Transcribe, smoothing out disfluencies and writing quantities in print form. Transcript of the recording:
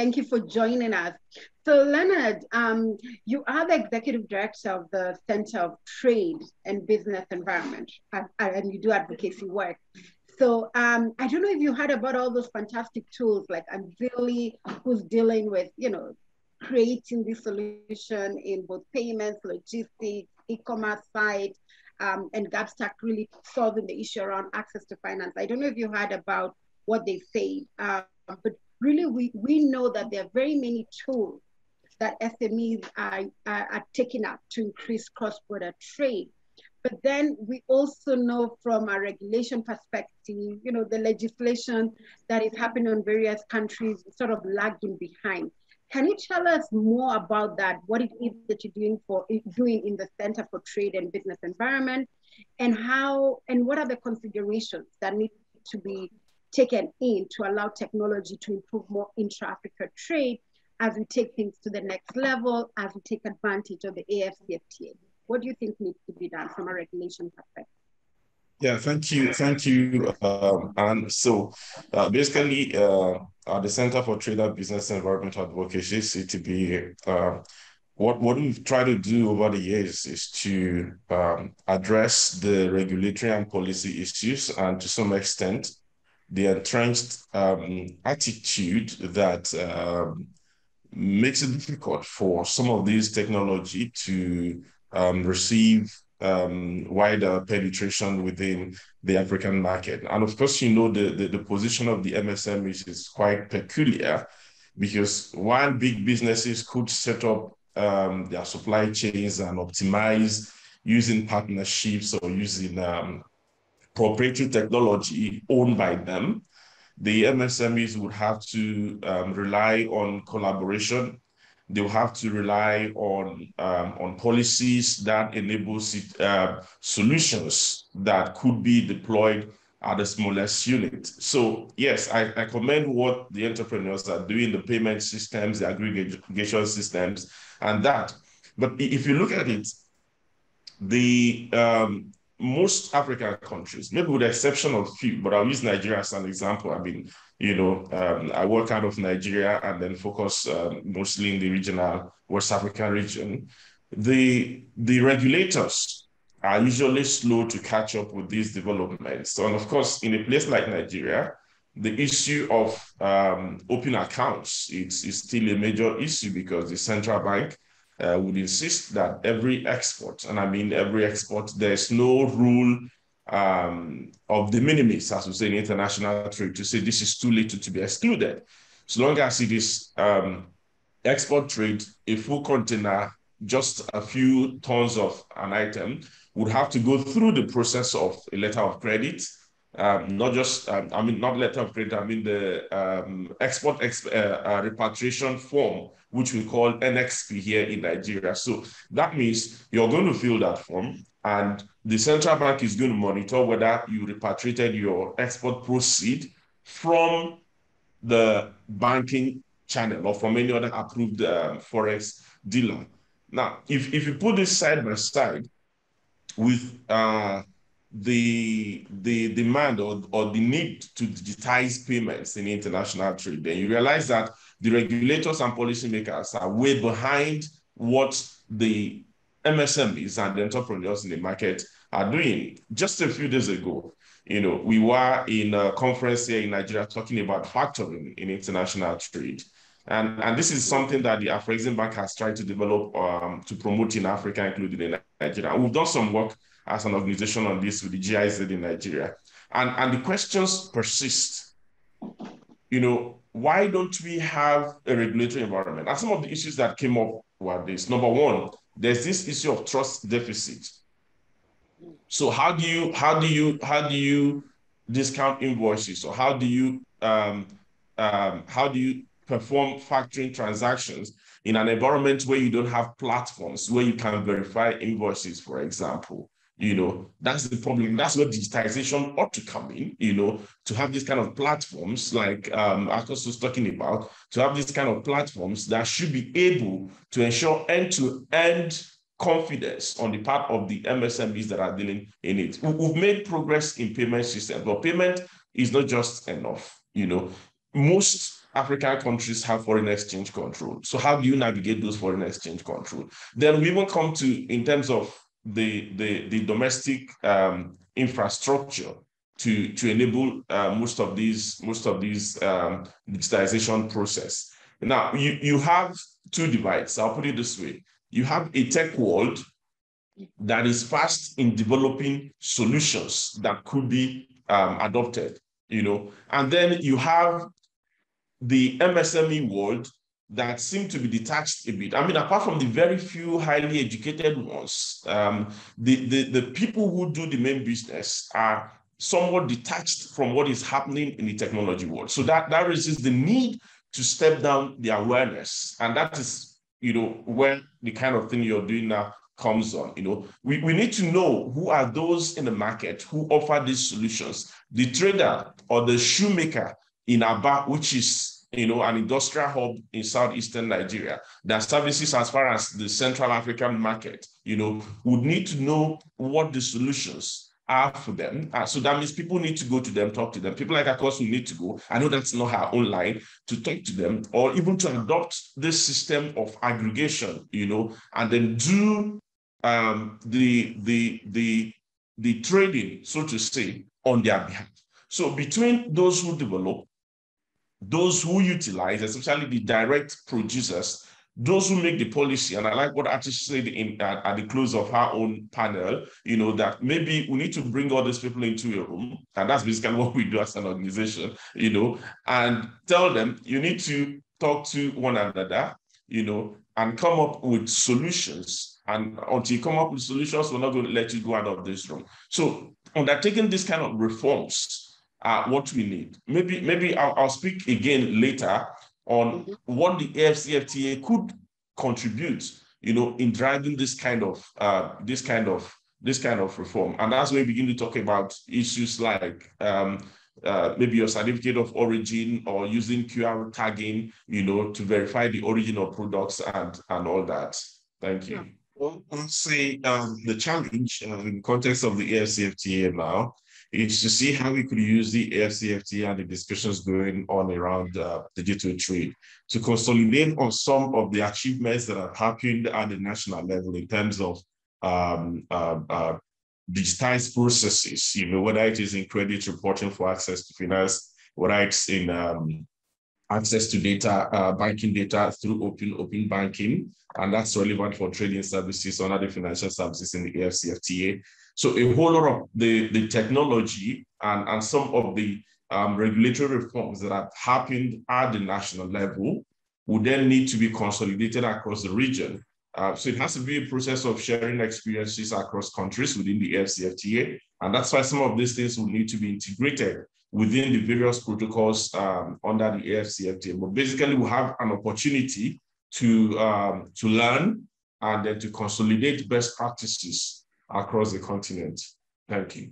Thank you for joining us. So Leonard, you are the Executive Director of the Center of Trade and Business Environment, and you do advocacy work. So I don't know if you heard about all those fantastic tools like Anzili, who's dealing with, creating this solution in both payments, logistics, e-commerce side, and Gapstack really solving the issue around access to finance. I don't know if you heard about what they say, but really we know that there are very many tools that SMEs are taking up to increase cross-border trade. But then we also know from a regulation perspective, the legislation that is happening in various countries is sort of lagging behind. Can you tell us more about that? What it is that you're doing in the Center for Trade and Business Environment, and what are the considerations that need to be taken in to allow technology to improve more intra-Africa trade as we take things to the next level, as we take advantage of the AFCFTA? What do you think needs to be done from a regulation perspective? Yeah, thank you. And so basically, at the Center for Trade and Business Environment Advocacy, CTBA, what we've tried to do over the years is to address the regulatory and policy issues, and to some extent, the entrenched attitude that makes it difficult for some of these technology to receive wider penetration within the African market. And of course, the position of the MSMEs is quite peculiar, because while big businesses could set up their supply chains and optimize using partnerships or using proprietary technology owned by them, the MSMEs would have to rely on collaboration. They will have to rely on policies that enable solutions that could be deployed at the smallest unit. So yes, I commend what the entrepreneurs are doing, the payment systems, the aggregation systems, and that. But if you look at it, the most African countries, maybe with the exception of few, but I'll use Nigeria as an example. I mean, I work out of Nigeria and then focus mostly in the regional West African region. The regulators are usually slow to catch up with these developments. So, and of course, in a place like Nigeria, the issue of open accounts is still a major issue, because the central bank would insist that every export, and I mean every export, there's no rule of de minimis, as we say in international trade, to say this is too little to be excluded. So long as it is export trade, a full container, just a few tons of an item, would have to go through the process of a letter of credit, not just, not letter of credit, I mean the export repatriation form, which we call NXP here in Nigeria. So that means you're going to fill that form, and the central bank is going to monitor whether you repatriated your export proceed from the banking channel or from any other approved forex dealer. Now, if you put this side by side with the demand or the need to digitize payments in international trade, then you realize that the regulators and policymakers are way behind what the MSMEs and the entrepreneurs in the market are doing. Just a few days ago, we were in a conference here in Nigeria talking about factoring in international trade. And this is something that the Afreximbank has tried to develop to promote in Africa, including in Nigeria. And we've done some work as an organization on this with the GIZ in Nigeria. And the questions persist. Why don't we have a regulatory environment? And some of the issues that came up were this. Number one, there's this issue of trust deficit. So how do you discount invoices, or how do you perform factoring transactions in an environment where you don't have platforms where you can verify invoices, for example? That's the problem. That's where digitization ought to come in, to have these kind of platforms like Akos was talking about, to have these kind of platforms that should be able to ensure end-to-end confidence on the part of the MSMEs that are dealing in it. We've made progress in payment systems, but payment is not just enough. Most African countries have foreign exchange control. So how do you navigate those foreign exchange control? Then we even come to, in terms of the domestic infrastructure to enable most of these digitization process. Now, you have two divides. I'll put it this way. You have a tech world that is fast in developing solutions that could be adopted, and then you have the MSME world that seem to be detached a bit. I mean, apart from the very few highly educated ones, the people who do the main business are somewhat detached from what is happening in the technology world. So that raises the need to step down the awareness. And that is, where the kind of thing you're doing now comes on. We need to know who are those in the market who offer these solutions. The trader or the shoemaker in Aba, which is an industrial hub in southeastern Nigeria that services as far as the Central African market, would need to know what the solutions are for them. So that means people need to go to them, talk to them. People like us who need to go. I know that's not our own line, to talk to them, or even to adopt this system of aggregation, and then do the trading, so to say, on their behalf. So between those who develop, those who utilize, especially the direct producers, those who make the policy, and I like what ATC said at the close of her own panel, that maybe we need to bring all these people into a room, and that's basically what we do as an organization, and tell them you need to talk to one another, and come up with solutions. And until you come up with solutions, we're not going to let you go out of this room. So undertaking this kind of reforms, what we need. Maybe I'll speak again later on what the AFCFTA could contribute, in driving this kind of reform. And that's when we begin to talk about issues like maybe your certificate of origin, or using QR tagging, to verify the origin of products and all that. Thank you. Yeah. Well, I'll say the challenge in the context of the AFCFTA now is to see how we could use the AFCFTA and the discussions going on around digital trade to consolidate on some of the achievements that have happened at the national level in terms of digitized processes, whether it is in credit reporting for access to finance, whether it's in access to data, banking data through open banking, and that's relevant for trading services under the financial services in the AFCFTA. So a whole lot of the technology and some of the regulatory reforms that have happened at the national level would then need to be consolidated across the region. So it has to be a process of sharing experiences across countries within the AFCFTA. And that's why some of these things will need to be integrated within the various protocols under the AFCFTA. But basically, we have an opportunity to learn and then to consolidate best practices across the continent. Thank you.